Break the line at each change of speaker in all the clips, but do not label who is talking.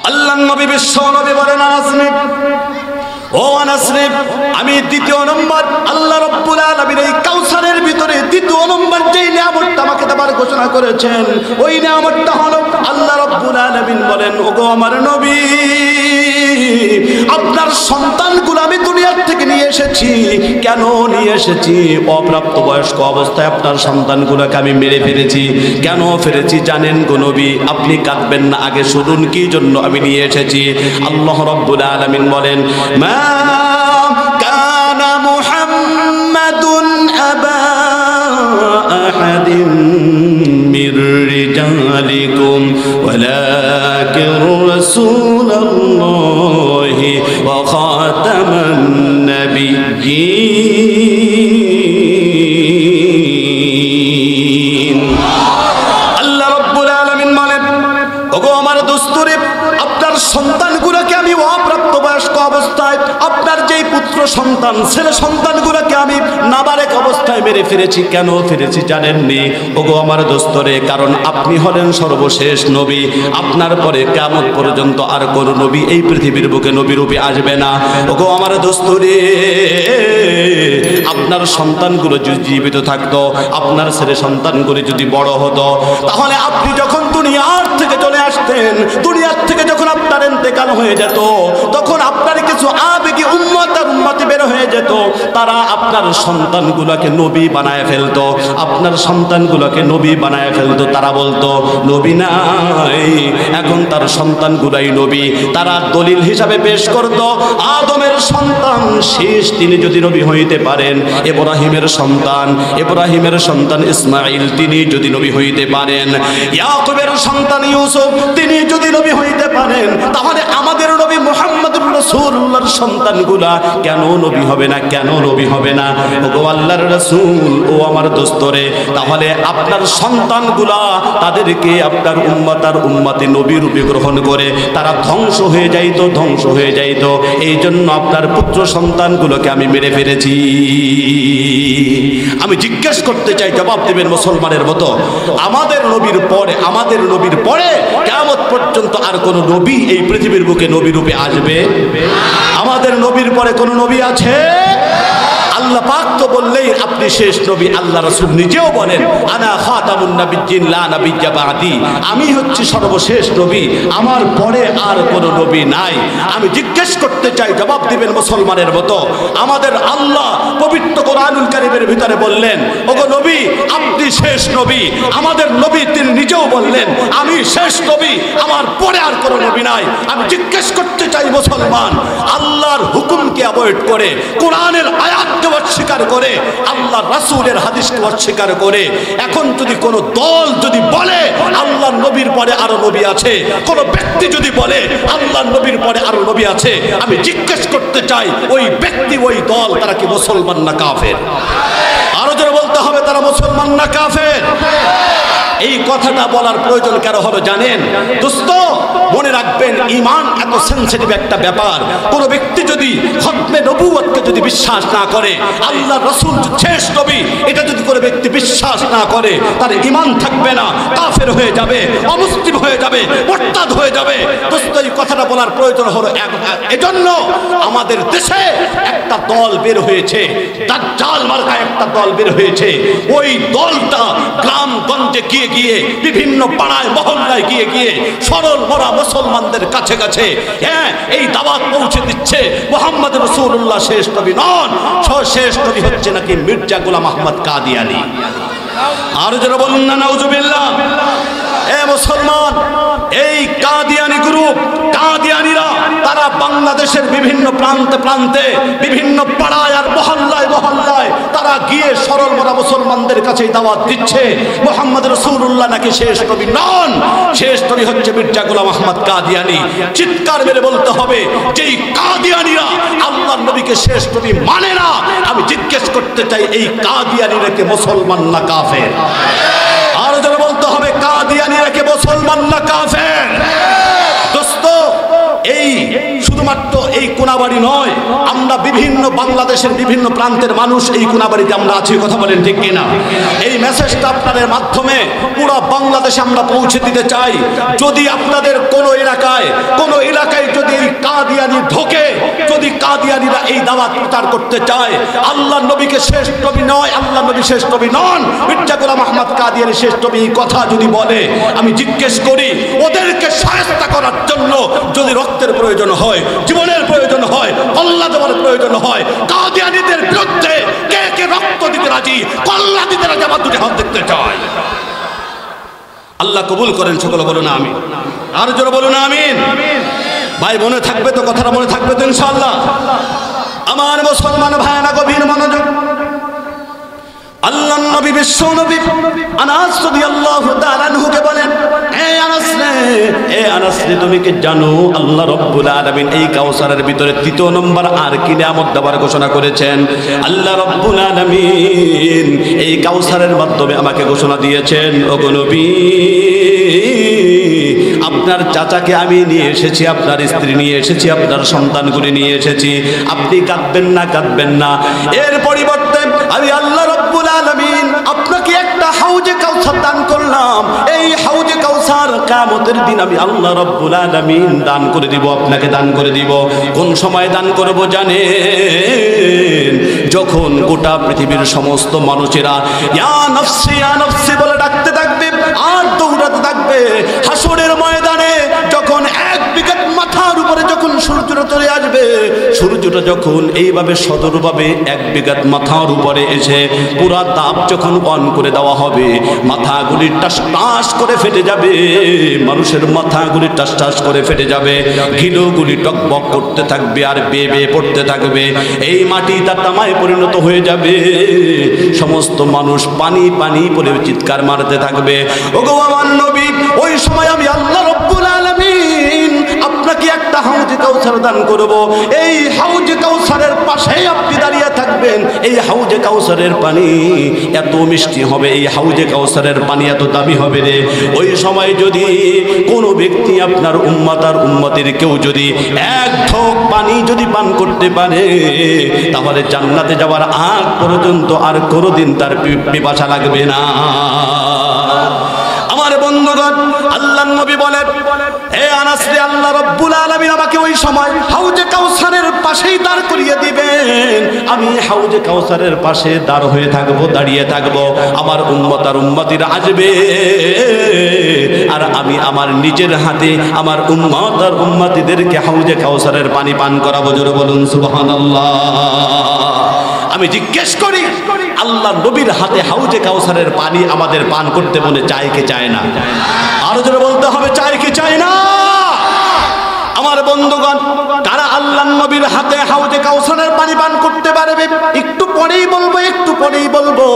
আল্লাহর নবী বিশ্ব নবী বলেন, ও আনাস রে, আমি দ্বিতীয় নম্বর আল্লাহ রাব্বুল আলামিন এই কাউসারের ভিতরে দ্বিতীয় নম্বর যেই নিয়ামতটা আমাকে দেবার ঘোষণা করেছেন, ওই নিয়ামতটা হলো আল্লাহ রাব্বুল আলামিন বলেন, ওগো আমার নবী, আপনার সন্তানগুলো আমি দুনিয়ার থেকে নিয়ে এসেছি। কেন নিয়ে এসেছি? অপ্রাপ্ত বয়স্ক অবস্থায় আপনার সন্তানগুলোকে আমি মেরে ফেলেছি। কেন ফেলেছি জানেন গো নবী? আপনি কাঁদবেন না, আগে শুনুন কি জন্য আমি নিয়ে এসেছি। আল্লাহ রাব্বুল আলামিন বলেন, মা কানা মুহাম্মাদুন আবা আহাদিন মির রিজালিকুম ওয়ালাকিন রাসূলুল্লাহি ওয়া খাতামান নাবিয়্যিন। আল্লাহ রাব্বুল আলামিন বলেন, ওগো আমার দোস্তরে, আপনার সন্তানগুলোকে আমি অপ্রাপ্ত বয়স্ক অবস্থায়, আপনার যেই পুত্র সন্তান ছেলে সন্তানগুলোকে আমি নাবালেক অবস্থায় মেরে ফেলেছি। কেন ফেলেছি জানেননি? ওগো আমার দোস্তরে, কারণ আপনি হলেন সর্বশেষ নবী। আপনার পরে কিয়ামত পর্যন্ত আর কোনো নবী এই পৃথিবীর বুকে নবী রূপে আসবে না। ওগো আমার দোস্তরে, আপনার সন্তানগুলো যদি জীবিত থাকতো, আপনার ছেলে সন্তানগুলো যদি বড় হতো, তাহলে আপনি যখন দুনিয়ার থেকে চলে আসতেন, দুনিয়ার থেকে যখন আপনার ইন্তেকাল হয়ে যেত, তখন আপনার কিছু আবেগী উম্মত আর উম্মতি বের হয়ে যেত। তারা আপনার সন্তানগুলোকে নবী বানায় ফেলতো, আপনার সন্তানগুলোকে নবী বানায় ফেলতো। তারা বলতো নবী নাই, এখন তার সন্তানগুলাই নবী। তারা দলিল হিসাবে পেশ করত, আদমের সন্তান শেষ, তিনি যদি নবী হইতে পারেন, ইব্রাহিমের সন্তান ইসমাইল, তিনি যদি নবী হইতে পারেন, ইয়াকুবের সন্তান ইউসুফ, তিনি যদি নবী হইতে পারেন, তাহলে আমাদের নবী মুহাম্মদুর রাসূলুল্লাহর সন্তানগুলা কেন নবী হবে না? কেন নবী হবে না? ওগো আল্লাহর রাসূল, ও আমার দোস্তরে, তাহলে আপনার সন্তানগুলা, তাদেরকে আপনার উম্মত আর উম্মতে নবী রূপে গ্রহণ করে তারা ধ্বংস হয়ে যাইতো। এই জন্য আপনার পুত্র সন্তানগুলোকে আমি মেরে ফেলেছি। আমি জিজ্ঞেস করতে চাই, জবাব দেবেন মুসলমানের মতো, আমাদের নবীর পরে কিয়ামত পর্যন্ত আর কোন নবী এই পৃথিবীর বুকে নবী রূপে আসবে? আমাদের নবীর পরে কোন নবী আছে? আল্লাহ পাক তো বললেই আপনি শেষ নবী। আল্লাহ রাসূল নিজেও বলেন, আনা খাতামুন নাবিয়্যিন লা নাবিয়্যা বা'দি, আমি হচ্ছি সর্বশেষ নবী, আমার পরে আর কোনো নবী নাই। আমি জিজ্ঞেস করতে চাই, জবাব দিবেন মুসলমানের মতো, আমাদের আল্লাহ পবিত্র কোরআনুল কারীমের ভিতরে বললেন, ওগো নবী, আপনি শেষ নবী। আমাদের নবী তিনি নিজেও বললেন, আমি শেষ নবী, আমার পরে আর কোনো নবী নাই। আমি জিজ্ঞেস করতে চাই মুসলমান, আল্লাহর হুকুমকে অ্যাভয়েড করে, কোরআনের আয়াতকে অস্বীকার করে, আল্লাহ রাসূলের হাদিসকে অস্বীকার করে, এখন যদি কোনো দল যদি বলে আল্লাহর নবীর পরে আরো নবী আছে, কোনো ব্যক্তি যদি বলে আল্লাহর নবীর পরে আরো নবী আছে, আমি জিজ্ঞেস করতে চাই, ওই ব্যক্তি, ওই দল, তারা কি মুসলমান না কাফের? আরো জোরে বলতে হবে, তারা মুসলমান না কাফের? এই কথাটা বলার প্রয়োজন কেন হলো জানেন দোস্ত? মনে রাখবেন, ঈমান এত সেনসিটিভ একটা ব্যাপার। কোন ব্যক্তি যদি খতমে নবুয়তকে যদি বিশ্বাস না করে, আল্লাহর রাসূল শেষ নবী, এটা যদি কোনো ব্যক্তি বিশ্বাস না করে, তার ঈমান থাকবে না, কাফের হয়ে যাবে, অমুসলিম হয়ে যাবে, মুরতাদ হয়ে যাবে। দোস্ত, এই কথাটা বলার প্রয়োজন হলো এজন্য আমাদের দেশে একটা দল বের হয়েছে, দাজ্জাল মার্কা একটা দল বের হয়েছে। ওই দলটা গ্রামগঞ্জে গিয়ে বিভিন্ন পাড়ায় মহল্লায় গিয়ে সরল মরা মুসলমানদের কাছে এই দাওয়াত পৌঁছে দিচ্ছে, মুহাম্মদ রাসূলুল্লাহ শেষ নবী নন, শেষ নবী হচ্ছে নাকি মির্জা গোলাম আহমদ কাদিয়ানী। আর যারা বলুন না নাউজুবিল্লাহ। এ মুসলমান, এই কাদিয়ানী গ্রুপ, কাদিয়ানীরা, তারা বাংলাদেশের বিভিন্ন প্রান্তে বিভিন্ন পাড়ায় আর মহল্লায় তারা গিয়ে সরল মরা মুসলমানদের কাছে দাওয়াত দিচ্ছে, মুহাম্মদ রাসূলুল্লাহ নাকি শেষ নবী নন, শেষ নবী হচ্ছে মির্জা গোলাম আহমদ কাদিয়ানী। চিৎকার মেরে বলতে হবে, যেই কাদিয়ানীরা আল্লাহর নবীকে শেষ নবী মানে না, আমি জিজ্ঞেস করতে চাই, এই কাদিয়ানীরা কি মুসলমান না কাফের? আর যারা বলতে হবে, কাদিয়ানীরা কি মুসলমান না কাফের? দোস্ত, এই শুধুমাত্র এই কোনাবাড়ি নয়, আমরা বিভিন্ন বাংলাদেশের বিভিন্ন প্রান্তের মানুষ এই কোনাবাড়িতে আমরা আছি, কথা বলেন ঠিক কিনা? এই মেসেজটা আপনাদের মাধ্যমে পুরো বাংলাদেশে আমরা পৌঁছে দিতে চাই। যদি আপনাদের কোনো এলাকায় যদি এই কাদিয়ানি ঢোকে, যদি কাদিয়ানিরা এই দাওয়াত প্রচার করতে চায়, আল্লাহ নবীকে শেষ নবী নয়, আল্লাহ নবী শেষ নবী নন, মির্জা গোলাম আহমদ কাদিয়ানি শেষ নবী, এই কথা যদি বলে, আমি জিজ্ঞেস করি ওদেরকে শায়েস্তা করার জন্য যদি রক্তের প্রয়োজন হয়, জীবনের প্রয়োজন হয়, কল্লা দেওয়ার প্রয়োজন হয়, কাদিয়ানীদের বিরুদ্ধে কে কে রক্ত দিতে রাজি, কল্লা দিতে রাজি, আমার দুটি হাত দেখতে চাই। আল্লাহ কবুল করেন, সকলে বলুন আমিন। আর জোরে বলুন আমিন। ভাই মনে থাকবে তো, কথাটা মনে থাকবে তো ইনশাআল্লাহ? আমার মুসলমান ভাইরা গভীর মনোযোগ। আল্লাহর নবী বিশ্ব নবী আনাস রাদিয়াল্লাহু তাআলা আনহুকে বলেন, এ আনাস রে, তুমি কি জানো আল্লাহ রাব্বুল আলামিন এই কাউসারের ভিতরে তৃতীয় নম্বর আর কি নিয়ামত দেওয়ার ঘোষণা করেছেন? আল্লাহ রাব্বুল আলামিন এই কাউসারের মাধ্যমে আমাকে ঘোষণা দিয়েছেন, ওগো নবী, আপনার চাচাকে আমি নিয়ে এসেছি, আপনার স্ত্রী নিয়ে এসেছি, আপনার সন্তানগুলি নিয়ে এসেছি, আপনি কাঁদবেন না। এর পরিবর্তে আমি আল্লাহ রাব্বুল আলামিন আপনাকে একটা হাউজে কাউসার দান করলাম। এই হাউজে কাউসার কিয়ামতের দিন আমি আল্লাহ রাব্বুল আলামিন দান করে দিব, আপনাকে দান করে দিব। কোন সময় দান করব জানেন? যখন গোটা পৃথিবীর সমস্ত মানুষেরা ইয়া নফসি বলে ডাকতে থাকবে আর দৌড়াতে থাকবে হাসরের ময়দানে, যখন এক বিঘত মাথার উপরে যখন সূর্যটা চলে আসবে, সূর্যটা যখন এইভাবে সদরভাবে এক বিঘত মাথার উপরে এসে পুরা তাপ যখন অন করে দেওয়া হবে, মাথাগুলি টাস টাস করে ফেটে যাবে, মানুষের মাথাগুলি টাস টাস করে ফেটে যাবে, ঘিলুগুলি টকবক করতে থাকবে আর বেয়ে বেয়ে পড়তে থাকবে, এই মাটি তার তামায় পরিণত হয়ে যাবে, সমস্ত মানুষ পানি পানি বলে চিৎকার মারতে থাকবে। ওগো আমার নবী, ওই সময় আমি আল্লাহ রাব্বুল আলামিন আপনাকে একটা হাউজে কাউসার দান করব। এই হাউজে কাউসারের পাশেই আপনি দাঁড়িয়ে থাকবেন। এই হাউজে কাউসারের পানি এত মিষ্টি হবে, এই হাউজে কাউসারের পানি এত দামি হবে রে, ওই সময় যদি কোনো ব্যক্তি আপনার উম্মত আর উম্মতের কেউ যদি এক ঢোক পানি যদি পান করতে পারে, তাহলে জান্নাতে যাওয়ার আগ পর্যন্ত আর কোনোদিন তার পিপাসা লাগবে না। আমার বন্ধুগণ, আল্লাহর নবী বলেন, হে আনাস রে, আল্লাহ রাব্বুল আলামিন আমাকে ওই সময় হাউজে কাউসারের পাশেই দাঁড় করিয়ে দিবেন। আমি হাউজে কাউসারের পাশে দাঁড় হয়ে থাকবো, দাঁড়িয়ে থাকবো, আমার উম্মত আর উম্মতিরা আসবে, আর আমি আমার নিজের হাতে আমার উম্মত আর উম্মতিদেরকে হাউজে কাউসারের পানি পান করাবো। জোরে বলুন সুবহানাল্লাহ। আমি জিজ্ঞেস করি, আল্লাহ নবীর হাতে হাউজে কাউসারের পানি আমাদের পান করতে মনে চায় কি চায় না? আরো জোরে বলতে হবে, চায় কি চায় না? আমার বন্ধুগণ, তারা আল্লাহ নবীর হাতে হাউজে কাউসারের পানি পান করতে পারবে? একটু পরেই বলবো।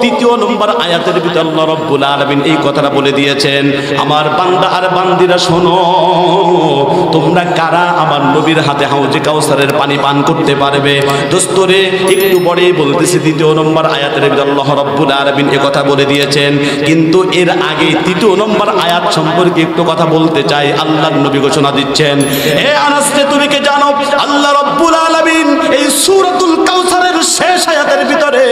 তৃতীয় নম্বর আয়াতের ভিতরে আল্লাহ রাব্বুল আলামিন এই কথাটা বলে দিয়েছেন, আমার বান্দা আর বান্দিরা শোনো, তোমরা কারা আমার নবীর হাতে হাউজে কাউসারের পানি পান করতে পারবে? দোস্তরে, একটু পরেই বলতেছি, তৃতীয় নম্বর আয়াতের ভিতরে আল্লাহ রাব্বুল আলামিন এই কথা বলে দিয়েছেন। কিন্তু এর আগে তৃতীয় নম্বর আয়াত সম্পর্কে একটু কথা বলতে চাই। আল্লাহর নবী ঘোষণা দিচ্ছেন, হে আনাস, তুমি কি জানো আল্লাহ রাব্বুল আলামিন এই সূরাতুল কাউসারের শেষ আয়াতের ভিতরে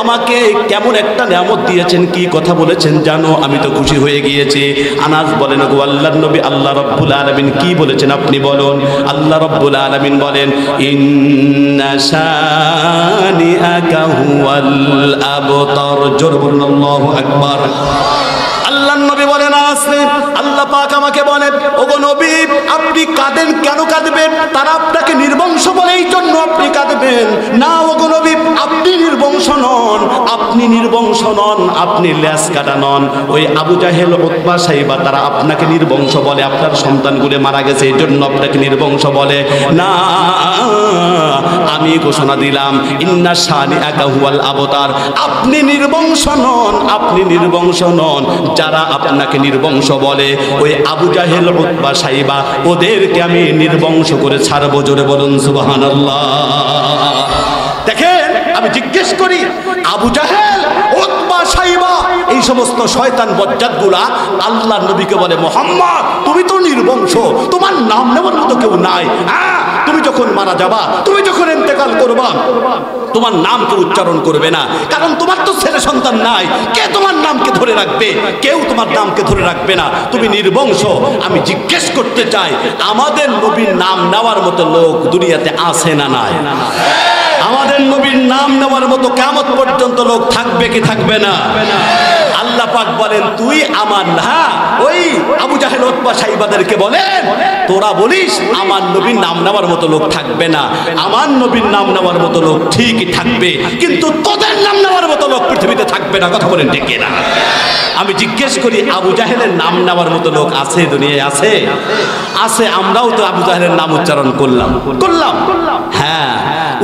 আমাকে কেমন একটা নিয়ামত দিয়েছেন, কি কথা বলেছেন জানো? আমি তো খুশি হয়ে গিয়েছি। আনাস বলেন, গো আল্লাহর নবী, আল্লাহ রাব্বুল আলামিন কি বলেছেন আপনি বলুন। আল্লাহ রাব্বুল আলামিন বলেন, ইন্না শানিআকা হুয়াল আবতার। জোরে বলুন আল্লাহু আকবার। আল্লাহর নবী বলেন, আসলে আল্লাহ পাক আমাকে বলেন, ওগো নবী, আপনি কাঁদেন কেন কাঁদবেন? তারা আপনাকে নির্বংশ বলে এই জন্য আপনি কাঁদবেন না। ওগো নবী, আপনি নির্বংশ নন, আপনি লেজ কাটা নন। ওই আবু জাহেল, উতবা, সাইবা তারা আপনাকে নির্বংশ বলে, আপনার সন্তানগুলো মারা গেছে এই জন্য আপনাকে নির্বংশ বলে না। আমি ঘোষণা দিলাম, ইন্না শানিআকা হুয়াল আবতার, আপনি নির্বংশ নন। যারা আপনাকে নির্বংশ বলে, ওই আবু জাহেল, উতবা, সাইবা, ওদেরকে আমি নির্বংশ করে ছাড়বো। জোরে বলুন সুবহানাল্লাহ। দেখেন, আমি জিজ্ঞেস করি, আবু জাহেল, উতবা, সাইবা, এই সমস্ত শয়তান বজ্জাতগুলা আল্লাহর নবীকে বলে, মুহাম্মদ তুমি তো নির্বংশ, তোমার নাম নেওয়ার মতো কেউ নাই। তুমি যখন মারা যাবা, তুমি যখন ইন্তেকাল করবা, তোমার নামকে উচ্চারণ করবে না, কারণ তোমার তো ছেলে সন্তান নাই। কে তোমার নামকে ধরে রাখবে? কেউ তোমার নামকে ধরে রাখবে না, তুমি নির্বংশ। আমি জিজ্ঞেস করতে চাই, আমাদের নবীর নাম নেওয়ার মতো লোক দুনিয়াতে আছে না নাই? আমাদের নবীর নাম নেওয়ার মতো কিয়ামত পর্যন্ত লোক থাকবে কি থাকবে না? আল্লাহ পাক বলেন, তুই আমার না, ওই আবু জাহেল উতবা সাইবাদেরকে বলেন, তোরা বলিস আমার নবীর নাম নেওয়ার মতো লোক থাকবে না। আমার নবীর নাম নেওয়ার মতো লোক ঠিকই থাকবে, কিন্তু তোদের নাম নেওয়ার মতো লোক পৃথিবীতে থাকবে না। কথা বলেন ঠিক না? আমি জিজ্ঞেস করি, আবু জাহেলের নাম নেওয়ার মতো লোক আছে দুনিয়ায়? আছে? আছে। আমরাও তো আবু জাহেলের নাম উচ্চারণ করলাম, হ্যাঁ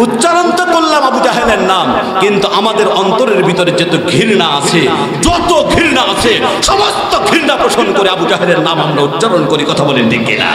উচ্চারণ তো করলাম আবু জাহেলের নাম, কিন্তু আমাদের অন্তরের ভিতরে যত ঘৃণা আছে, সমস্ত ঘৃণা পোষণ করে আবু জাহেলের নাম আমরা উচ্চারণ করি। কথা বলেন ঠিক না?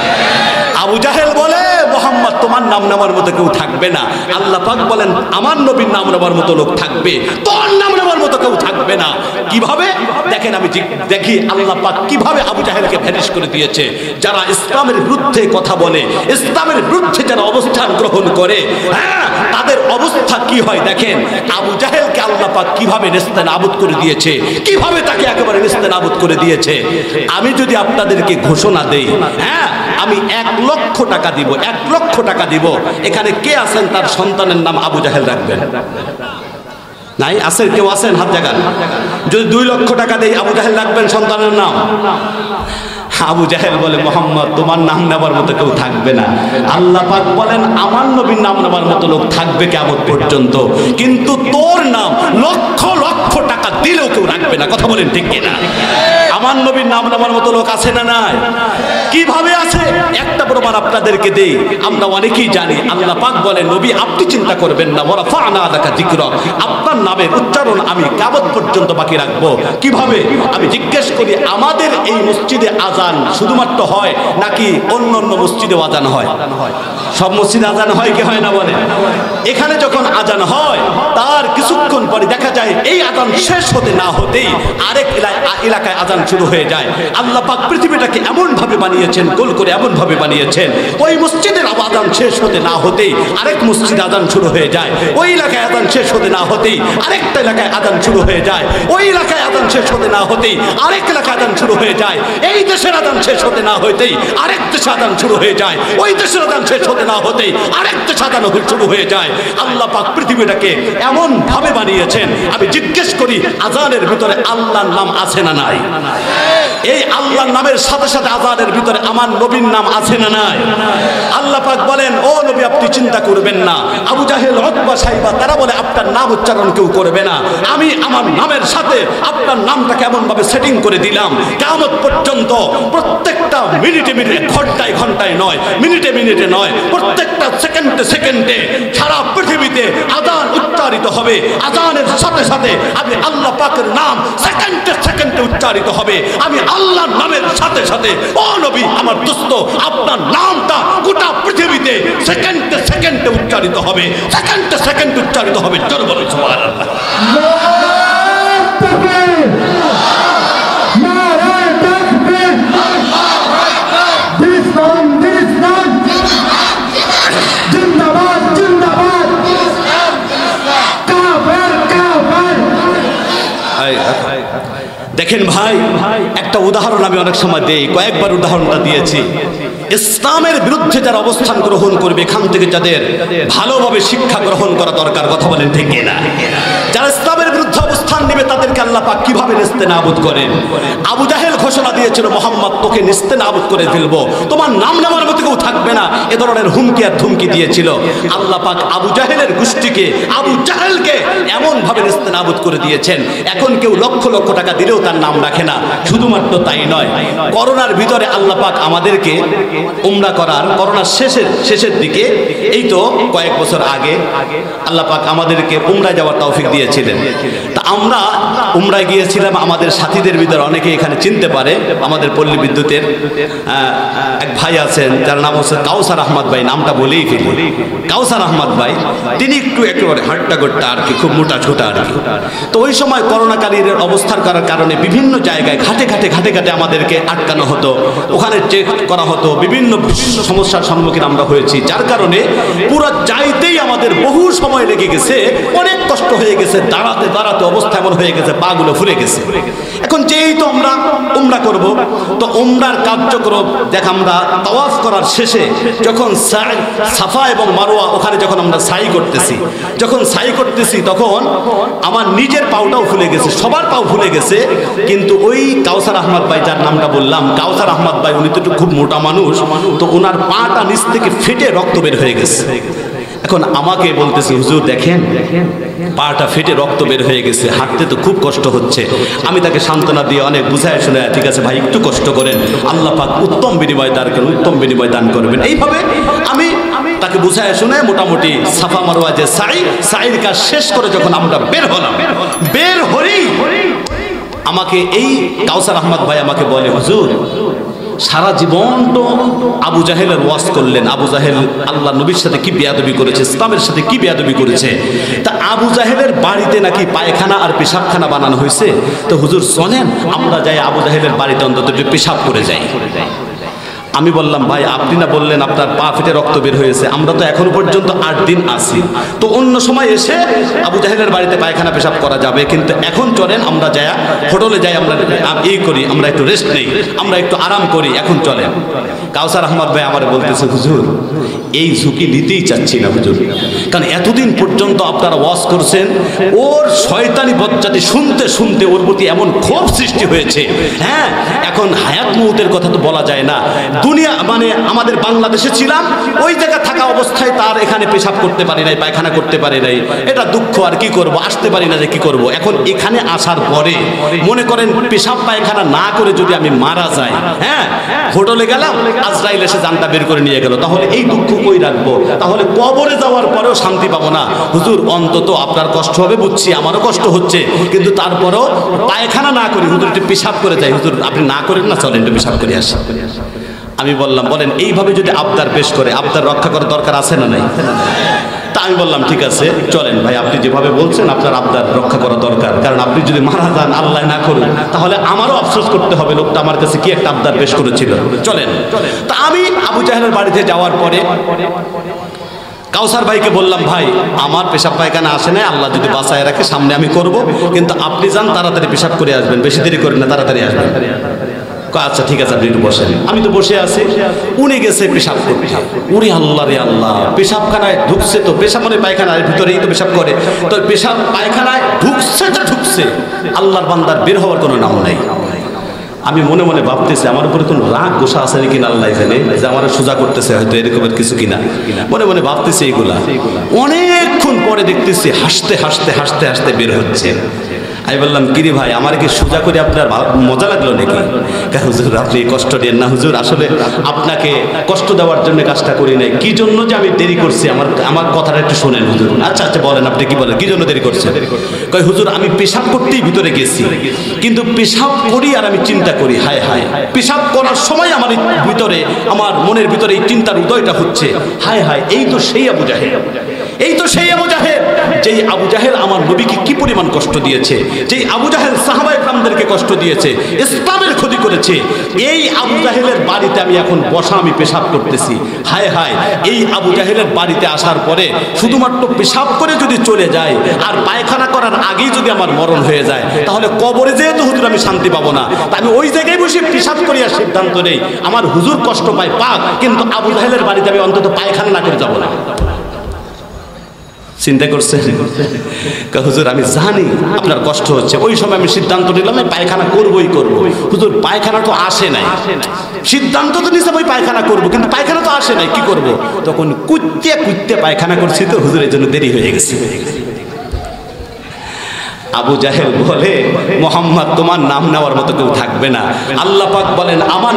আবু জাহেল বলে, মোহাম্মদ তোমার নাম নেওয়ার মতো কেউ থাকবে না। আল্লাহ পাক বলেন, আমার নবীর নাম নেওয়ার মতো লোক থাকবে, তোর নাম নেওয়ার মতো কেউ থাকবে না। কিভাবে? দেখেন, আমি দেখি আল্লাহ পাক কিভাবে আবু জাহেলকে ভ্যানিশ করে দিয়েছে। যারা ইসলামের বিরুদ্ধে কথা বলে, ইসলামের বিরুদ্ধে যারা অবস্থান গ্রহণ করে, হ্যাঁ, তাদের অবস্থা কি হয় দেখেন। আবু জাহেলকে আল্লাহ পাক কিভাবে নেস্তেনাবুদ করে দিয়েছে, কিভাবে তাকে একেবারে নেস্তেনাবুদ করে দিয়েছে। আমি যদি আপনাদেরকে ঘোষণা দেই, হ্যাঁ, আমি 1 লক্ষ টাকা দিব, 1 লক্ষ টাকা দিব, এখানে কে আছেন তার সন্তানের নাম আবু জাহেল রাখবেন? নাই? আছেন? কেউ আছেন? হাত জাগান। যদি 2 লক্ষ টাকা দেই, আবু জাহেল রাখবেন সন্তানের নাম? আবু জাহেল বলে, মোহাম্মদ তোমার নাম নেবার মতো কেউ থাকবে না। আল্লাহ পাক বলেন, আমার নবীর নাম নেবার মতো লোক থাকবে কিয়ামত পর্যন্ত, কিন্তু তোর নাম লক্ষ লক্ষ টাকা দিলেও কেউ রাখবে না। কথা বলেন ঠিক কিনা? আমার নবীর নাম নেবার মতো লোক আছে না নাই? কিভাবে আছে? একটা প্রমাণ আপনাদেরকে দেই, আমরা অনেকেই জানি। আল্লাহ পাক বলেন, নবী আপনি চিন্তা করবেন না, ওয়া রাফা'না লাকা যিকরাক, আপনার নামের উচ্চারণ আমি কিয়ামত পর্যন্ত বাকি রাখবো। কিভাবে? আমি জিজ্ঞেস করি, আমাদের এই মসজিদে আজান শুধুমাত্র হয় নাকি অন্য অন্য মসজিদে আজান হয়? সব মসজিদে আজান হয় কি হয় না বলে? এখানে যখন আজান হয়, তার কিছুক্ষণ পরে দেখা যায় এই আজান শেষ হতে না হতেই আরেক এলাকায় আজান শুরু হয়ে যায়। আল্লাহ পাক পৃথিবীটাকে এমন ভাবে বানিয়েছেন, গোল করে এমন ভাবে বানিয়েছেন, ওই মসজিদের আজান শেষ হতে না হতেই আরেক মসজিদে আজান শুরু হয়ে যায়, ওই এলাকায় আজান শেষ হতে না হতেই আরেকটা এলাকায় আজান শুরু হয়ে যায়, ওই এলাকায় আজান শেষ হতে না হতেই আরেক এলাকায় আজান শুরু হয়ে যায়, এই দেশের আজান শেষ হতে না হতেই আরেক দেশে আজান শুরু হয়ে যায়, ওই দেশের আজান শেষ হতে না হতেই আরেক দেশে আজান শুরু হয়ে যায়। আল্লাহ পাক পৃথিবীটাকে এমন ভাবে বানিয়েছেন। আমি জিজ্ঞেস করি, আজানের ভিতরে আল্লাহর নাম আছে না নাই? এই আল্লাহর নামের সাথে সাথে আজানের ভিতরে আমার নবীর নাম আছে না নাই? আল্লাহ পাক বলেন, ও নবী আপনি চিন্তা করবেন না। আবু জাহেল, উতবা, সাইবা তারা বলে আপনার নাম উচ্চারণ কেউ করবে না। আমি আমার নামের সাথে আপনার নামটাকে এমন ভাবে সেটিং করে দিলাম, কিয়ামত পর্যন্ত প্রত্যেকটা মিনিটে মিনিটে, ঘন্টায় ঘন্টায় নয়, মিনিটে মিনিটে নয়, প্রত্যেকটা সেকেন্ডে সেকেন্ডে সারা পৃথিবীতে আজান উচ্চারিত হবে। আজানের সাথে সাথে আমি আল্লাহ পাকের নাম সেকেন্ডে সেকেন্ডে উচ্চারিত হবে। আমি আল্লাহর নামের সাথে সাথে, ও নবী আমার দোস্ত, আপনার নামটা গোটা পৃথিবীতে সেকেন্ডে সেকেন্ডে উচ্চারিত হবে, সেকেন্ডে সেকেন্ডে উচ্চারিত হবে। জোরে বলুন সুবহানাল্লাহ। দেখেন ভাই, একটা উদাহরণ আমি অনেক সময় দেই, কয়েকবার উদাহরণটা দিয়েছি। ইসলামের বিরুদ্ধে যারা অবস্থান গ্রহণ করবে, এখান থেকে যাদের ভালোভাবে শিক্ষা গ্রহণ করা দরকার। কথা বলেন ঠিক না? যারা ইসলামের বিরুদ্ধে অবস্থান নেবে তাদেরকে আল্লাহ পাক কিভাবে নেস্তেনাবুদ করেন। আবু জাহেল ঘোষণা দিয়েছিল, মোহাম্মদ তোকে নেস্তেনাবুদ করে ফেলবো, তোমার নাম নেওয়ার মতো কেউ থাকবে না, এ ধরনের হুমকি আর ধুমকি দিয়েছিল। আল্লাহ পাক আবু জাহেলের গোষ্ঠীকে, আবু জাহেলকে এমন ভাবে নেস্তেনাবুদ করে দিয়েছেন, এখন কেউ লক্ষ লক্ষ টাকা দিলেও তার নাম রাখে না। শুধুমাত্র তাই নয়, করোনার ভিতরে আল্লাহ পাক আমাদেরকে উমরা করার, করোনার শেষের দিকে, এই তো কয়েক বছর আগে আল্লাহ পাক আমাদেরকে উমরায় যাওয়ার তৌফিক দিয়েছিলেন। তা আমরা উমরায় গিয়েছিলাম। আমাদের সাথীদের ভিতরে অনেকে এখানে চিনতে পারে, আমাদের পল্লী বিদ্যুতের এক ভাই আছেন যার নাম হচ্ছে কাউসার কাউসার আহমদ ভাই, নামটা বলেই ফেলি, কাউসার আহমদ ভাই, তিনি একটু একেবারে হাট্টা গোট্টা আর কি, খুব মোটা ছোটা আর কি। তো ওই সময় করোনাকালীন অবস্থার করার কারণে বিভিন্ন জায়গায় ঘাটে ঘাটে আমাদেরকে আটকানো হতো, ওখানে চেক করা হতো, বিভিন্ন সমস্যার সম্মুখীন আমরা হয়েছি, যার কারণে পুরো যাইতেই আমাদের বহু সময় লেগে গেছে, অনেক কষ্ট হয়ে গেছে, দাঁড়াতে দাঁড়াতে অবস্থা এমন হয়ে গেছে, পাগুলো ফুলে গেছে। এখন যেই তো আমরা উমরা করব, তো উমরার কার্যক্রম দেখ আমরা তাওয়াফ করার শেষে যখন সাফা এবং মারওয়া ওখানে যখন আমরা সাই করতেছি তখন আমার নিজের পাউটাও ফুলে গেছে, সবার পাও ফুলে গেছে। কিন্তু ওই কাউসার আহমদ ভাই, যার নামটা বললাম, কাউসার আহমদ ভাই, উনি তো একটু খুব মোটা মানুষ, তো ওনার পাটা নিচ থেকে ফেটে রক্ত বের হয়ে গেছে। এখন আমাকে বলতেছে, হুজুর দেখেন পাটা ফেটে রক্ত বের হয়ে গেছে, হাঁটতে তো খুব কষ্ট হচ্ছে। আমি তাকে সান্ত্বনা দিয়ে অনেক বুঝায় শুনে, ঠিক আছে ভাই একটু কষ্ট করেন, আল্লাহ পাক উত্তম বিনিময় দান করবেন। এইভাবে আমি তাকে বুঝায় শুনে মোটামুটি সাফা মারওয়া যে সাইর কাজ শেষ করে যখন আমরা বের হলাম, বের হলেই আমাকে এই কাউসার আহমদ ভাই আমাকে বলে, হুজুর সারা জীবন তো আবু জাহেলের ওয়াজ করলেন, আবু জাহেল আল্লাহ নবীর সাথে কি বেয়াদবি করেছে, ইসলামের সাথে কি বেয়াদবি করেছে, তা আবু জাহেলের বাড়িতে নাকি পায়খানা আর পেশাবখানা বানানো হয়েছে, তো হুজুর চলেন আমরা যাই আবু জাহেলের বাড়িতে অন্তত একটু পেশাব করে যাই। আমি বললাম, ভাই আপনি না বললেন আপনার পা ফেটে রক্ত বের হয়েছে, আমরা তো এখনো পর্যন্ত 8 দিন আছি, তো অন্য সময় এসে আবু জাহেলের বাড়িতে পায়খানা পেশাব করা যাবে, কিন্তু এখন চলেন আমরা যাই হোটেলে যাই, আমরা এই করি, আমরা একটু রেস্ট নেই, আমরা একটু আরাম করি, এখন চলেন। কাউসার আহমদ ভাই আমার বলতেছে, হুজুর এই ঝুঁকি নিতেই চাচ্ছি না হুজুর, কারণ এতদিন পর্যন্ত আপনারা ওয়াজ করছেন, ওর শয়তানি বজ্জাতি শুনতে শুনতে ওর প্রতি এমন ক্ষোভ সৃষ্টি হয়েছে। হ্যাঁ, এখন হায়াত মউতের কথা তো বলা যায় না, দুনিয়া মানে আমাদের বাংলাদেশে ছিলাম, ওই জায়গা থাকা অবস্থায় তার এখানে পেশাব করতে পারি নাই, পায়খানা করতে পারি নাই, এটা দুঃখ, আর কি করব, আসতে পারি না যে কি করব। এখন এখানে আসার পরে মনে করেন পেশাব পায়খানা না করে যদি আমি মারা যাই, হ্যাঁ হোটেলে গেলাম, আজরাইল এসে জানটা বের করে নিয়ে গেল, তাহলে এই দুঃখ কই রাখবো, তাহলে কবরে যাওয়ার পরেও শান্তি পাবো না। হুজুর অন্তত আপনার কষ্ট হবে বুঝছি, আমারও কষ্ট হচ্ছে, কিন্তু তারপরেও পায়খানা না করি, হুজুর একটু পেশাব করে যাই, হুজুর আপনি না করেন না, চলেন একটু পেশাব করে আসি। আমি বললাম, বলেন এইভাবে যদি আবদার পেশ করে, আবদার রক্ষা করার দরকার আছে না নাই? তা আমি বললাম, ঠিক আছে চলেন ভাই, আপনি যেভাবে বলছেন আপনার আবদার রক্ষা করা দরকার, কারণ আপনি যদি মারা যান, আল্লাহ না করুন, তাহলে আমারও আফসোস করতে হবে, লোকটা আমার কাছে কি একটা আবদার পেশ করেছিল। চলেন। তা আমি আবু জাহেলের বাড়িতে যাওয়ার পরে কাউসার ভাইকে বললাম, ভাই আমার পেশাব পায়খানা আসে না, আল্লাহ যদি বাঁচায় রাখে সামনে আমি করব, কিন্তু আপনি যান তাড়াতাড়ি পেশাব করে আসবেন, বেশি দেরি করেন না, তাড়াতাড়ি আসবেন। আচ্ছা ঠিক আছে, আপনি একটু বসেন। আমি তো বসে আছি, উনি গেছে পেশাব করতে। উনি আল্লাহ রে আল্লাহ, পেশাবখানায় ঢুকছে, তো পেশাব মানে পায়খানার ভিতরেই তো পেশাব করে, তো পেশাব পায়খানায় ঢুকছে, আল্লাহর বান্দার বের হওয়ার কোনো নাম নাই। আমি মনে মনে ভাবতেছি আমার উপরে কোনো রাগ গোসা আছে নাকি আল্লাহ জানে, যে আমার সোজা করতেছে হয়তো এরকমের কিছু কিনা, মনে মনে ভাবতেছি এইগুলা। অনেকক্ষণ পরে দেখতেছি হাসতে বের হচ্ছে। আমি বললাম, কিরে ভাই আমার কি সোজা করে আপনার মজা লাগলো নাকি? হুজুর আপনি কষ্ট দেন না হুজুর, আসলে আপনাকে কষ্ট দেওয়ার জন্য কাজটা করি নাই, কি জন্য যে আমি দেরি করছি আমার কথাটা একটু শোনেন হুজুর। আচ্ছা বলেন, আপনি কি বলেন, কি জন্য দেরি করছেন? কই হুজুর আমি পেশাব করতেই ভিতরে গেছি, কিন্তু পেশাব করি আর আমি চিন্তা করি, হায় হায়, পেশাব করার সময় আমার ভিতরে, আমার মনের ভিতরে এই চিন্তার উদয়টা হচ্ছে, হায় হায় এই তো সেই আবু জাহেল, যেই আবু জাহেল আমার নবীকে কি পরিমাণ কষ্ট দিয়েছে, যেই আবু জাহেল সাহাবায়ে কেরামদেরকে কষ্ট দিয়েছে, ইসলামের ক্ষতি করেছে, এই আবু জাহেলের বাড়িতে আমি এখন বসা, আমি পেশাব করতেছি, হায় হায় এই আবু জাহেলের বাড়িতে আসার পরে শুধুমাত্র পেশাব করে যদি চলে যায় আর পায়খানা করার আগেই যদি আমার মরণ হয়ে যায়, তাহলে কবরে যেহেতু হুজুর আমি শান্তি পাবো না, তা আমি ওই জায়গায় বসে পেশাব করিয়ার সিদ্ধান্ত নেই, আমার হুজুর কষ্ট পায় পাক, কিন্তু আবু জাহেলের বাড়িতে আমি অন্তত পায়খানা না করে যাবো না। চিন্তা করছে, হুজুর আমি জানি আপনার কষ্ট হচ্ছে, ওই সময় আমি সিদ্ধান্ত নিলাম পায়খানা করবই করব। হুজুর পায়খানা তো আসে নাই, সিদ্ধান্ত তো নিলাম ওই পায়খানা করব, কিন্তু পায়খানা তো আসে নাই, কি করব? তখন কুত্তে পায়খানা করছি, তো হুজুর এর জন্য দেরি হয়ে গেছে। আবু জাহেল বলে, মোহাম্মদ তোমার নাম নেওয়ার মতো কেউ থাকবে না। আল্লাহ পাক বলেন, আমার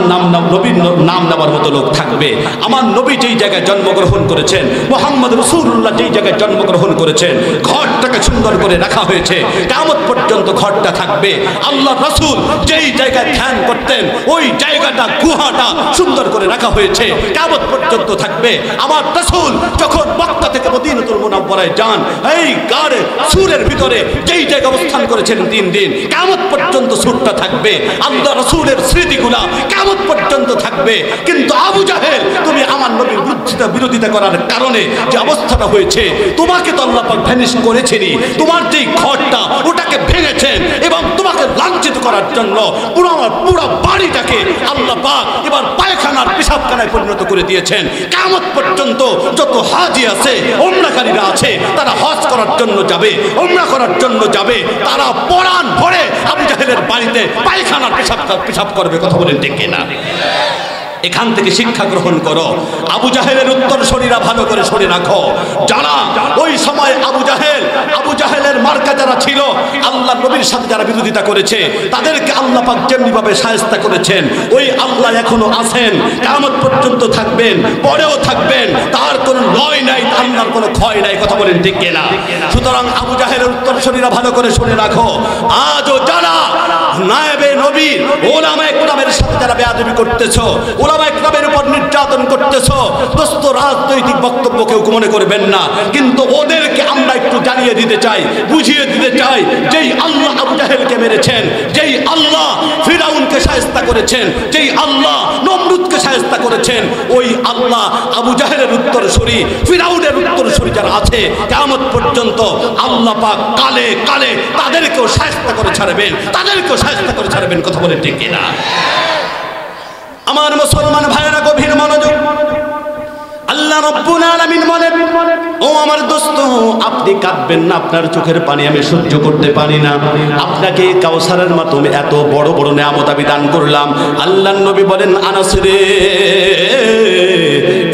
নবীর নাম নেওয়ার মতো লোক থাকবে। আমার নবী যেই জায়গায় জন্মগ্রহণ করেছেন, মুহাম্মদ রাসূলুল্লাহ যেই জায়গায় জন্মগ্রহণ করেছেন, ঘরটাকে সুন্দর করে রাখা হয়েছে, কিয়ামত পর্যন্ত ঘরটা থাকবে। আল্লাহ রাসূল যেই জায়গায় ধ্যান করতেন, ওই জায়গা জায়গাটা গুহাটা সুন্দর করে রাখা হয়েছে, কিয়ামত পর্যন্ত থাকবে। আমার রাসূল যখন মক্কা থেকে মদিনাতুল মুনাওয়ারায় যান, এই গাড়ে সূরের ভিতরে যেই জায়গা অবস্থান করেছেন 3 দিন, কিয়ামত পর্যন্ত সূরটা থাকবে। আল্লাহ রাসূলের স্মৃতিগুলা কিয়ামত পর্যন্ত থাকবে। কিন্তু আবু জাহেল, তুমি আমার নবীর বিরোধিতা করার কারণে যে অবস্থাটা হয়েছে, তোমাকে তো আল্লাহ পাক ভ্যানিশ করেছেনই, তোমার যেই ঘরটা ওটাকে ভেঙেছেন এবং তোমাকে লাঞ্ছিত করার জন্য পুরো বাড়িটাকে আল্লাহ পাক এবার পায়খানার পেশাবখানায় পরিণত করে দিয়েছেন। কিয়ামত পর্যন্ত যত হাজি আছে, ওমরাকারীরা আছে, তারা হজ করার জন্য যাবে, ওমরা করার জন্য যাবে, তারা পরাণ ভরে আবু জাহেলের বাড়িতে পায়খানার পেশাব করবে। কথা বলেন ঠিক কিনা? এখান থেকে শিক্ষা গ্রহণ করো। আবু জাহেলের উত্তরসূরিরা ভালো করে শুনে রাখো, যারা ওই সময় আবু জাহেলের মার্কা যারা ছিল, আল্লাহ নবীর সাথে যারা বিরোধিতা করেছে, তাদেরকে আল্লাহ পাক যেমনি ভাবে শায়েস্তা করেছেন, ওই আল্লাহ এখনো আছেন, কিয়ামত পর্যন্ত থাকবেন, পরেও থাকবেন। তার কোনো লয় নাই, আল্লাহর কোনো ক্ষয় নাই। কথা বলেন ঠিক কিনা? সুতরাং আবু জাহেলের উত্তরসূরিরা ভালো করে শুনে রাখো, আজও যারা নায়েবে নবী ওলামায়ে কেরামের সাথে যারা বেয়াদবি করতেছো, ওলামায়ে কেরামের উপর নির্যাতন করতেছো, দোস্ত রাজনৈতিক বক্তব্য কেউ মনে করবেন না, কিন্তু ওদেরকে আমরা একটু জানিয়ে দিতে চাই, বুঝিয়ে দিতে চাই, যেই আল্লাহ আবু জাহেলকে মেরেছেন, যেই আল্লাহ ফিরাউনকে শায়েস্তা করেছেন, যেই আল্লাহ নমরুদকে শায়েস্তা করেছেন, ওই আল্লাহ আবু জাহেলের উত্তরসূরি, ফিরাউনের উত্তরসূরি যারা আছে, কিয়ামত পর্যন্ত আল্লাহ পাক কালে কালে তাদেরকেও শায়েস্তা করে ছাড়বেন, তাদেরকেও শায়েস্তা করে ছাড়বেন। কথা বলে ঠিক কিনা? আমার মুসলমান ভাইয়েরা গভীর মনোযোগ। আল্লাহ রাব্বুল আলামিন বলেন, ও আমার দোস্ত, আপনি কাঁদবেন না, আপনার চোখের পানি আমি সহ্য করতে পারি না। আপনাকে কাউসারের মাধ্যমে এত বড় বড় নিয়ামত আমি দান করলাম। আল্লাহর নবী বলেন, আনাস রে,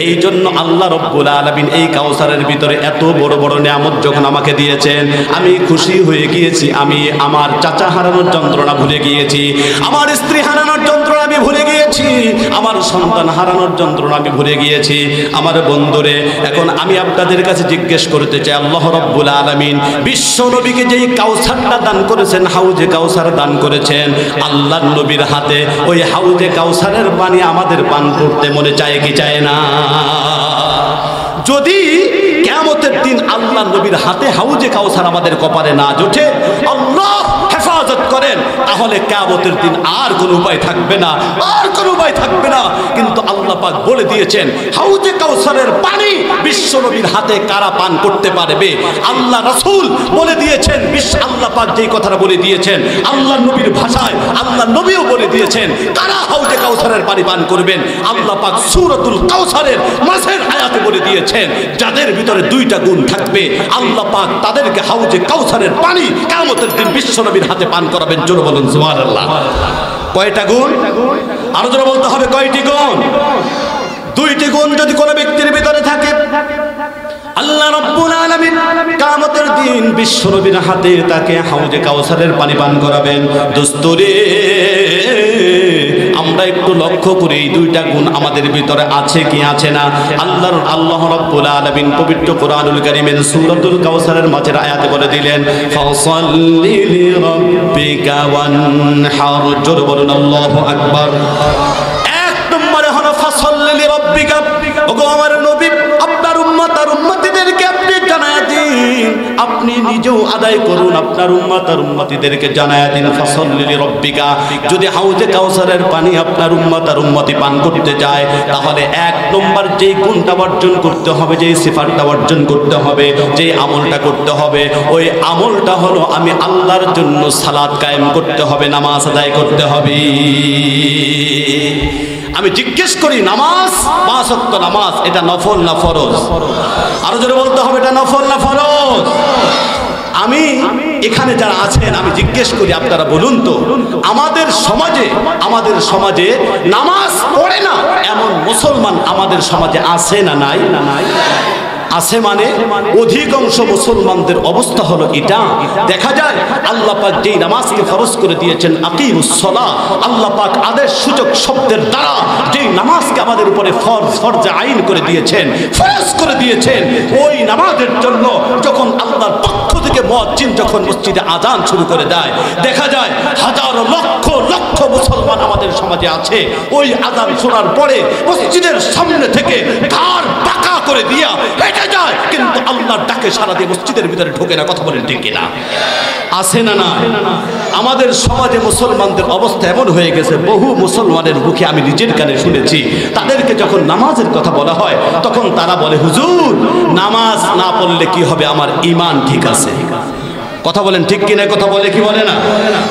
এই জন্য আল্লাহ রাব্বুল আলামিন এই কাউসারের ভিতরে এত বড় বড় নিয়ামত যখন আমাকে দিয়েছেন, আমি খুশি হয়ে গিয়েছি। আমি আমার চাচা হারানোর যন্ত্রণা ভুলে গিয়েছি, আমার স্ত্রী হারানোর যন্ত্রণা আমি ভুলে গিয়েছি, আমার সন্তান হারানোর যন্ত্রণা আমি ভুলে গিয়েছি। আমার বন্ধুরে, এখন আমি আপনাদের কাছে জিজ্ঞেস করতে চাই, আল্লাহ রাব্বুল আলামিন বিশ্ব নবীকে যেই কাউসারটা দান করেছেন, হাউজে কাউসার দান করেছেন, আল্লাহর নবীর হাতে ওই হাউজে কাউসারের পানি আমাদের পান করতে মনে চায় কি চায় না? যদি কিয়ামতের দিন আল্লাহর নবীর হাতে হাউজে কাউসার আমাদের কপালে না জোটে, আল্লাহ হেফাজত করেন, তাহলে কিয়ামতের দিন আর কোনো উপায় থাকবে না, আর কোনো উপায় থাকবে না। কিন্তু আল্লাহ পাক বলে দিয়েছেন, হাউজে কাউসারের পানি বিশ্ব নবীর হাতে কারা পান করতে পারবে? আল্লাহ রাসূল বলে দিয়েছেন, আল্লাহ পাক যেই কথাটা বলে দিয়েছেন আল্লাহ নবীর ভাষায়, আল্লাহ নবীও বলে দিয়েছেন কারা হাউজে কাউসারের পানি পান করবেন। আল্লাহ পাক সূরাতুল কাউসারের মাঝের আয়াতে বলে দিয়েছেন, যাদের ভিতরে 2টা গুণ থাকবে, আল্লাহ পাক তাদেরকে হাউজে কাউসারের পানি কিয়ামতের দিন বিশ্ব নবীর হাতে পান করাবেন। জোরে বলুন সুবহানাল্লাহ। কয়টা গুণ? আরো জোরে বলতে হবে, কয়টি গুণ? 2টি গুণ যদি কোনো ব্যক্তির ভিতরে থাকে, আল্লাহ রাব্বুল আলামিন কিয়ামতের দিন বিশ্ব নবীর হাতে তাকে হাউজে কাউসারের পানি পান করাবেন। দোস্তরে, আমরা একটু লক্ষ্য করি এই 2টা গুণ আমাদের ভিতরে আছে কি আছে না। আল্লাহ রাব্বুল আলামিন পবিত্র কোরআনুল কারীমের সূরাতুল কাউসারের মাঝের আয়াতে বলে দিলেন, ফাসাল্লি লিরাব্বিকা ওয়ানহার। জোরে বলুন আল্লাহু আকবার। 1 নম্বরে হলো ফাসাল্লি লিরাব্বিকা। ওগো আমার নবী, আপনার উম্মত আর উম্মতিদেরকে আপনি জানায়া দিন, আপনি নিজেও আদায় করুন, আপনার উম্মত আর উম্মতিদেরকে জানায়া দিন, ফাসাল্লি লিরাব্বিকা। যদি হাউজে কাউসারের পানি আপনার উম্মত আর উম্মতি পান করতে যায়, তাহলে 1 নম্বর যেই গুণটা অর্জন করতে হবে, যেই সিফাতটা অর্জন করতে হবে, যেই আমলটা করতে হবে, ওই আমলটা হলো আমি আল্লাহর জন্য সালাত কায়েম করতে হবে, নামাজ আদায় করতে হবে। আমি জিজ্ঞেস করি, নামাজ 5 ওয়াক্ত নামাজ, এটা নফল না ফরজ? আরো জোরে বলতে হবে, এটা নফল না ফরজ? আমি এখানে যারা আছেন, আমি জিজ্ঞেস করি, আপনারা বলুন তো, আমাদের সমাজে নামাজ পড়ে না এমন মুসলমান আমাদের সমাজে আছে না নাই? আছে মানে অধিকাংশ মুসলমানদের অবস্থা হলো এটা। দেখা যায় আল্লাহ পাক যেই নামাজকে ফরজ করে দিয়েছেন আকিমুস সালাহ, আল্লাহ পাক আদেশ সূচক শব্দের দ্বারা যেই নামাজকে আমাদের উপরে ফরজে আইন করে দিয়েছেন, ফরজ করে দিয়েছেন, ওই নামাজের জন্য যখন আল্লাহর পক্ষ থেকে মুয়াজ্জিন যখন মসজিদে আযান শুরু করে দেয়, দেখা যায় হাজারো লক্ষ লক্ষ মুসলমান আমাদের সমাজে আছে, ওই আযান শোনার পরে মসজিদের সামনে থেকে ধার পাকা করে দিয়া হেঁটে যায়, কিন্তু আল্লাহর ডাকে সারা দিয়ে মসজিদের ভিতরে ঢোকে না। কথা বলেন ঠিক কিনা? আছে না না? আমাদের সমাজে মুসলমানদের অবস্থা এমন হয়ে গেছে, বহু মুসলমানের মুখে আমি নিজের কানে শুনেছি, তাদেরকে যখন নামাজের কথা বলা হয় তখন তারা বলে, হুজুর নামাজ না পড়লে কি হবে, আমার ঈমান ঠিক আছে। কথা বলেন ঠিক কিনা? কথা বলে কি বলে না?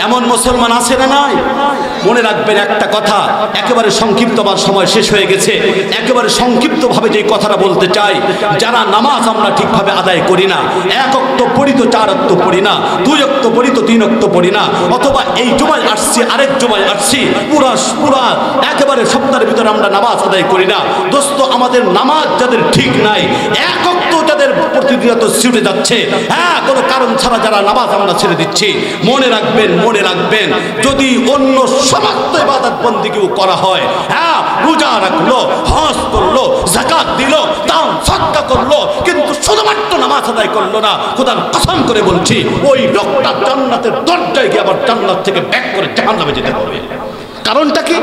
এমন মুসলমান আছে না নাই? মনে রাখবেন একটা কথা, একেবারে সংক্ষিপ্ত, আমার সময় শেষ হয়ে গেছে, একেবারে সংক্ষিপ্তভাবে যে কথাটা বলতে চাই, যারা নামাজ আমরা ঠিকভাবে আদায় করি না, এক ওয়াক্ত পড়ি তো 4 ওয়াক্ত পড়ি না, 2 ওয়াক্ত পড়ি তো 3 ওয়াক্ত পড়ি না, অথবা এই জুমায় আসছি আরেক জুমায় আসছি, পুরা একেবারে সপ্তাহের ভিতরে আমরা নামাজ আদায় করি না। দোস্ত, আমাদের নামাজ যাদের ঠিক নাই, এক ওয়াক্ত যাদের প্রতিনিয়ত ছুটে যাচ্ছে, হ্যাঁ, কোনো কারণ ছাড়া যারা নামাজ আমরা ছেড়ে দিচ্ছি, মনে রাখবেন যদি অন্য সমস্ত ইবাদত বন্দেগী করা হয়, হ্যাঁ, রোজা রাখলো, হজ করলো, যাকাত দিল, দান সাদকা করলো, কিন্তু শুধুমাত্র নামাজ আদায় করলো না, খোদার কসম করে বলছি ওই লোকটা জান্নাতের দরজায় গিয়ে আবার জান্নাত থেকে ব্যাক করে জাহান্নামে যেতে হবে। কারণটা কি?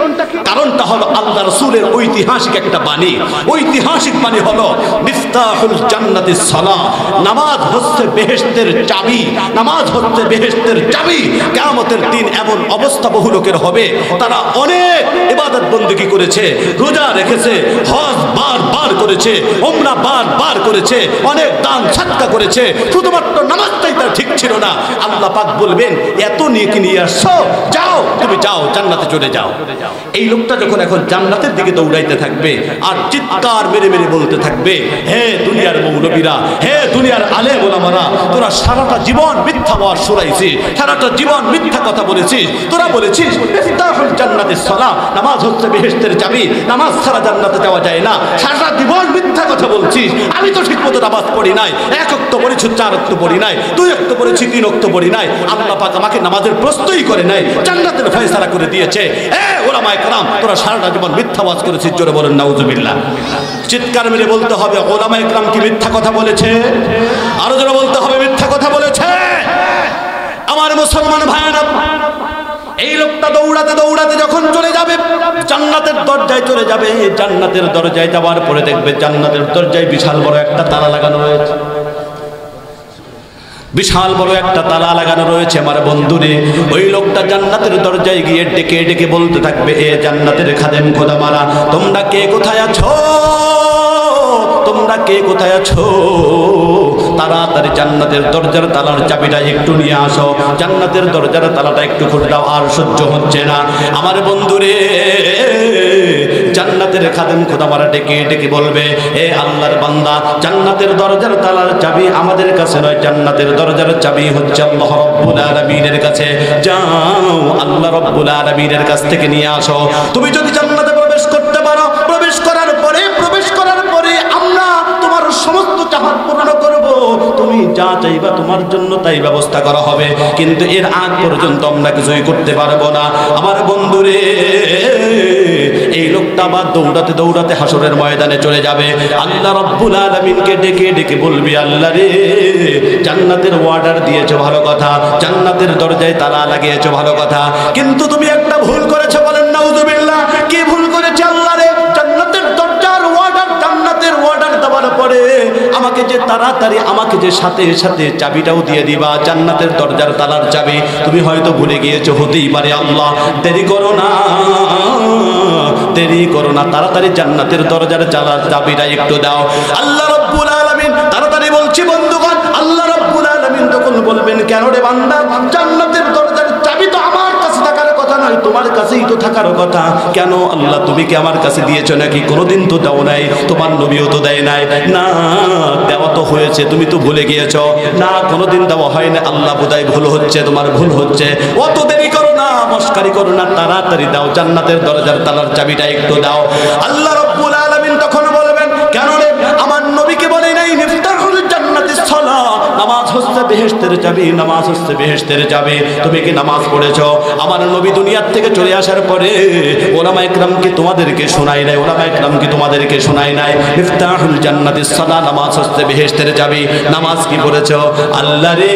কারণটা হলো আল্লাহ রাসূলের ঐতিহাসিক একটা বাণী। ঐতিহাসিক বাণী হলো মিফতাহুল জান্নাতিস সালাহ, নামাজ হচ্ছে বেহেশতের চাবি, নামাজ হচ্ছে বেহেশতের চাবি। কিয়ামতের দিন এমন অবস্থা বহু লোকের হবে, তারা অনেক ইবাদত বন্দেগী করেছে, রোজা রেখেছে, হজ বারবার করেছে, উমরা বারবার করেছে, অনেক দান সাদকা করেছে, শুধুমাত্র নামাজটাই তার ঠিক ছিল না। আল্লাহ পাক বলবেন, এত নেকি নিয়ে আসছো, যাও, তুমি যাও, জান্নাতে চলে যাও। এই লোকটা যখন এখন জান্নাতের দিকে দৌড়াইতে থাকবে আর চিৎকার মেরে মেরে বলতে থাকবে, হে দুনিয়ার মৌলবীরা, হে দুনিয়ার আলেম ওলামারা, তোরা সারাটা জীবন মিথ্যা ওয়াজ শোনাইছিস, সারাটা জীবন মিথ্যা কথা বলেছিস, তোরা বলেছিস মিফতাহুল জান্নাতিস সালাহ, নামাজ হচ্ছে বেহেশতের চাবি, নামাজ ছাড়া জান্নাতে যাওয়া যায় না, সারাটা জীবন মিথ্যা কথা বলছিস, আমি তো ঠিকমতো নামাজ পড়ি নাই, 1 ওয়াক্ত পড়েছি, 4 ওয়াক্ত পড়ি নাই, 2 ওয়াক্ত পড়েছি, 3 ওয়াক্ত পড়ি নাই, আল্লাহ পাক আমাকে নামাজের প্রশ্নই করে নাই, জান্নাতের ফয়সালা করে দিয়েছে। ওলামায়ে কেরাম, তোরা সারাটা জীবন মিথ্যা ওয়াজ করেছিস, জোরে বলেন নাউজুবিল্লাহ। চিৎকার মেরে বলতে হবে, ওলামায়ে কেরাম কি মিথ্যা কথা বলেছে? আরো জোরে বলতে হবে, মিথ্যা কথা বলেছে। আমার মুসলমান ভাইরা, এই লোকটা দৌড়াতে দৌড়াতে যখন চলে যাবে জান্নাতের দরজায় চলে যাবে, জান্নাতের দরজায় যাওয়ার পরে দেখবে জান্নাতের দরজায় বিশাল বড় একটা তালা লাগানো রয়েছে, বিশাল বড় একটা তালা লাগানো রয়েছে। আমার বন্ধুরে, ওই লোকটা জান্নাতের দরজায় গিয়ে ডেকে ডেকে বলতে থাকবে, এ জান্নাতের খাদেম খোদা মারা, তোমরা কে কোথায় আছো, তোমরা কে কোথায় আছো, তাড়াতাড়ি জান্নাতের দরজার তালার চাবিটা একটু নিয়ে আসো, জান্নাতের দরজার তালাটা একটু খুলে দাও, আর সহ্য হচ্ছে না। আমার বন্ধুরে, জান্নাতের খাদেম খোদা মারা ডেকে ডেকে বলবে, এ আল্লাহর বান্দা, জান্নাতের দরজার তালার চাবি আমাদের কাছে নয়, জান্নাতের দরজার চাবি হচ্ছে আল্লাহ রাব্বুল আলামিনের কাছে, যাও আল্লাহ রাব্বুল আলামিনের কাছ থেকে নিয়ে আসো। তুমি যদি জান্নাতে প্রবেশ করতে পারো, প্রবেশ করার পরে আমরা তোমার সমস্ত চাহত পূর্ণ করব, তুমি যা চাইবা তোমার জন্য তাই ব্যবস্থা করা হবে, কিন্তু এর আগ পর্যন্ত আমরা কিছুই করতে পারবো না। আমার বন্ধুরে, এই লোকটা আবার দৌড়াতে দৌড়াতে হাসরের ময়দানে চলে যাবে, আল্লাহ রাব্বুল আলামিনকে ডেকে ডেকে বলবি, আল্লাহ রে, জান্নাতের অর্ডার দিয়েছো ভালো কথা, জান্নাতের দরজায় তালা লাগিয়েছো ভালো কথা, কিন্তু তুমি একটা ভুল করেছো, বলেন নাউজুবিল্লাহ। কি ভুল করেছে আল্লাহ রে? জান্নাতের দরজার অর্ডার, জান্নাতের অর্ডার দেওয়ার পরে আমাকে যে তাড়াতাড়ি, আমাকে যে সাথে সাথে চাবিটাও দিয়ে দিবা, জান্নাতের দরজার তালার চাবি, তুমি হয়তো ভুলে গিয়েছো, হতেই পারে। আল্লাহ, দেরি করো না, দেরি করো না, তাড়াতাড়ি জান্নাতের দরজার চাবিটা একটু দাও। আল্লাহ রাব্বুল আলামিন তাড়াতাড়ি বলছি বন্ধুগণ, আল্লাহ রাব্বুল আলামিন তখন বলবেন, কেন রে বান্দা, জান্নাতের দরজার চাবি তো আমার কাছে থাকার কথা নয়, তোমার কাছেই তো থাকার কথা, কেন আল্লাহ তুমি কি আমার কাছে দিয়েছো নাকি? কোনোদিন তো দাও নাই, তোমার নবীও তো দেয় নাই। না, দেওয়া তো হয়েছে, তুমি তো ভুলে গিয়েছো। না, কোনোদিন দেওয়া হয় না, আল্লাহ বোধহয় ভুল হচ্ছে, তোমার ভুল হচ্ছে, অত দেরি করো না, মস্কারি করো না, তাড়াতাড়ি দাও, জান্নাতের দরজার তালার চাবিটা একটু দাও। আল্লাহ রাব্বুল আলামিন তখন বলবেন, কেন রে, আমার নবীকে বলে নাই হচ্ছে বেহেশতের চাবি, নামাজ হচ্ছে বেহেশতের চাবি। তুমি কি নামাজ পড়েছো? আমার নবী দুনিয়ার থেকে চলে আসার পরে ওলামায়ে কেরাম কি তোমাদেরকে শোনাই নাই? ওলামায়ে কেরাম কি তোমাদেরকে শোনাই নাই? মিফতাহুল জান্নাতিস সালাহ, নামাজ হচ্ছে বেহেশতের চাবি। নামাজ কি পড়েছো? আল্লাহ রে,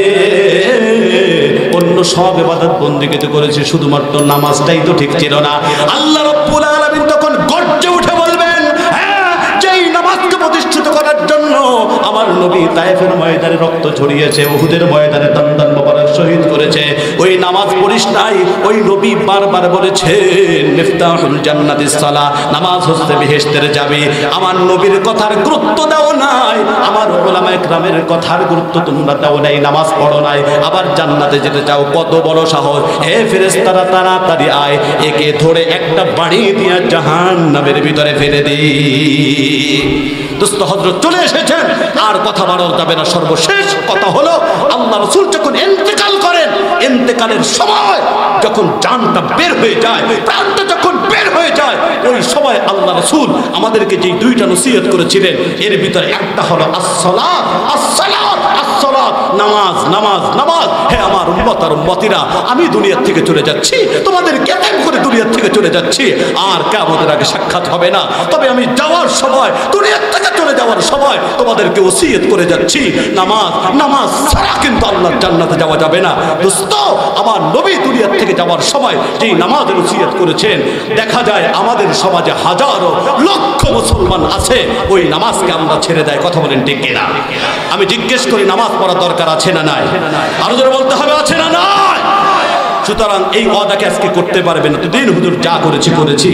অন্য সব ইবাদত বন্দেগী তো করেছি, শুধুমাত্র নামাজটাই তো ঠিক ছিল না। আল্লাহ রাব্বুল আলামিন তখন গর্জে উঠে বলবেন, হ্যাঁ, যেই নামাজকে প্রতিষ্ঠিত করার জন্য আমার নবী তায়েফের ময়দানে রক্ত ঝরিয়েছে, উহুদের ময়দানে দন্দন মোবারক শহীদ করেছে, ওই নামাজ পড়িস নাই। ওই নবী বারবার বলেছেন মিফতাহুল জান্নাতিস সালাহ, নামাজ হচ্ছে বেহেশতের চাবি। আমার নবীর কথার গুরুত্ব দাও নাই, আমার উলামায়ে কেরামের কথার গুরুত্ব তোমরা দাও নাই, নামাজ পড়ো নাই, আবার জান্নাতে যেতে চাও। কত বড় সাহস! হে ফেরেশতারা, তাড়াতাড়ি আয়, একে ধরে একটা বাড়ি দিয়া জাহান্নামের ভিতরে ফেলে দিই। দোস্ত হযরত চলে এসেছেন, আর কথা বাড়ানো যাবে না। সর্বশেষ কথা হলো, আল্লাহ রাসূল যখন ইন্তেকাল করেন, ইন্তেকালের সময় যখন জানটা বের হয়ে যায়, প্রাণটা যখন বের হয়ে যায়, ওই সময় আল্লাহ রাসূল আমাদেরকে যে দুইটা নসিহত করেছিলেন, এর ভিতরে একটা হলো আসসালাত, আসসালাত, আসসালাত, নামাজ, নামাজ, নামাজ। হে আমার উম্মত আর উম্মতিরা, আমি দুনিয়া থেকে চলে যাচ্ছি, তোমাদের কেতেম করে দুনিয়া থেকে চলে যাচ্ছি, আর কিয়ামতের আগে সাক্ষাৎ হবে না। তবে আমি যাওয়ার সময়, দুনিয়া থেকে চলে যাওয়ার সময় তোমাদেরকে ওসিয়ত করে যাচ্ছি, নামাজ, নামাজ ছাড়া কিন্তু আল্লাহর জান্নাতে যাওয়া যাবে না। দোস্ত, আমার নবী দুনিয়া থেকে যাওয়ার সময় যেই নামাজের ওসিয়ত করেছেন, দেখা যায় আমাদের সমাজে হাজারো লক্ষ মুসলমান আছে, ওই নামাজকে আমরা ছেড়ে দেয়। কথা বলেন ঠিক কিনা? আমি জিজ্ঞেস করি, নামাজ পড়া দরকার আছে না নাই? আরো জোরে বলতে হবে, আছে না নাই? সুতরাং এই ওয়াদাকে আজকে করতে পারবেন না। দিন হুজুর যা করেছি করেছি,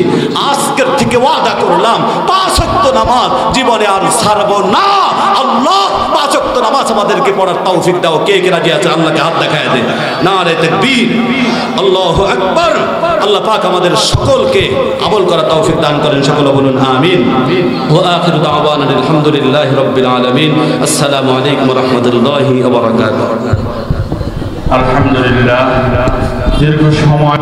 আজকের থেকে ওয়াদা করলাম 5 ওয়াক্ত নামাজ জীবনে আর ছাড়বো না। আল্লাহ 5 ওয়াক্ত নামাজ আমাদেরকে পড়ার তৌফিক দাও। কে কে রাজি আছে আল্লাহকে হাত দেখায় দেন। নারে তাকবীর, আল্লাহু আকবার। আল্লাহ পাক আমাদের সকলকে আমল করার তৌফিক দান করেন। সকলে বলুন আমিন। ওয়া আখিরু দাওয়ানা আলহামদুলিল্লাহি রাব্বিল আলামিন। আসসালামু আলাইকুম ওয়া রাহমাতুল্লাহি ওয়া বারাকাতুহু।
আলহামদুলিল্লাহ, দীর্ঘ সময়